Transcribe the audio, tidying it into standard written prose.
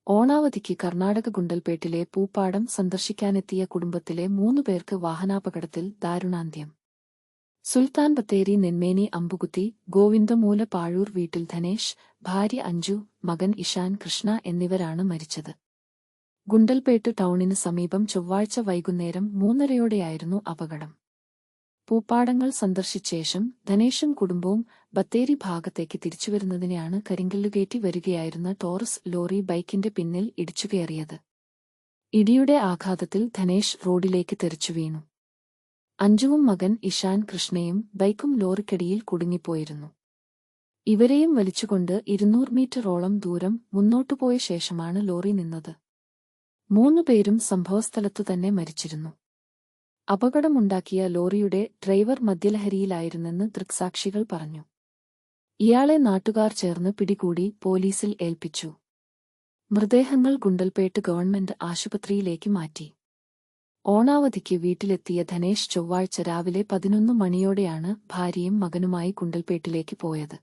ഓണാവധിക്ക് കർണാടക ഗുണ്ടൽപേട്ടിലെ പൂപ്പാടം സന്ദർശിക്കാനെത്തിയ കുടുംബത്തിലെ 3 പേർക്ക് വാഹനാപകടത്തിൽ ദാരുണാന്ത്യം. സുൽത്താൻ ബത്തേരി നെന്മേനി അമ്പുകുത്തി ഗോവിന്ദമൂല പാഴൂർ വീട്ടിൽ ധനേഷ്, ഭാര്യ അഞ്ജു, മകൻ ഇഷാൻ കൃഷ്ണ എന്നിവരാണ് മരിച്ചത്. ഗുണ്ടൽപേട്ട് ടൗണിന് സമീപം ചൊവ്വാഴ്ച വൈകുന്നേരം 3:30യോടെയായിരുന്നു അപകടം. പൂപ്പാടങ്ങൾ സന്ദർശിച്ചശേഷം ധനേഷും കുടുംബവും ബത്തേരി ഭാഗത്തേക്ക് തിരിച്ചുവരുന്നതിനെയാണ് കരിങ്കല്ലുകയറ്റി വരികയായിരുന്ന ടോറസ് ലോറി ബൈക്കിന്റെ പിന്നിൽ ഇടിച്ചുകയറിയത്. ഇടിയുടെ ആഘാതത്തിൽ ധനേഷ് റോഡിലേക്ക് തെറിച്ചു വീണു. അഞ്ജുവും മകൻ ഇഷാൻ കൃഷ്ണയും ബൈക്കും ലോറിക്കടിയിൽ കുടുങ്ങിപ്പോയിരുന്നു. ഇവരെയും വലിച്ചുകൊണ്ട് 200 മീറ്ററോളം ദൂരം മുന്നോട്ടുപോയ ശേഷമാണ് ലോറി നിന്നത്. 3 പേരും സംഭവസ്ഥലത്തുതന്നെ മരിച്ചിരുന്നു. അപകടമുണ്ടാക്കിയ ലോറിയുടെ ഡ്രൈവർ മദ്യലഹരിയിലായിരുന്നെന്ന് ദൃക്സാക്ഷികൾ പറഞ്ഞു. ഇയാളെ നാട്ടുകാർ ചേർന്ന് പിടികൂടി പോലീസിൽ ഏൽപ്പിച്ചു. മൃതദേഹങ്ങൾ ഗുണ്ടൽപേട്ട് ഗവൺമെന്റ് ആശുപത്രിയിലേക്ക് മാറ്റി. ഓണാവധിക്ക് വീട്ടിലെത്തിയ ധനേഷ് ചൊവ്വാഴ്ച രാവിലെ 11 മണിയോടെയാണ് ഭാര്യയും മകനുമായി ഗുണ്ടൽപേട്ടിലേക്ക് പോയത്.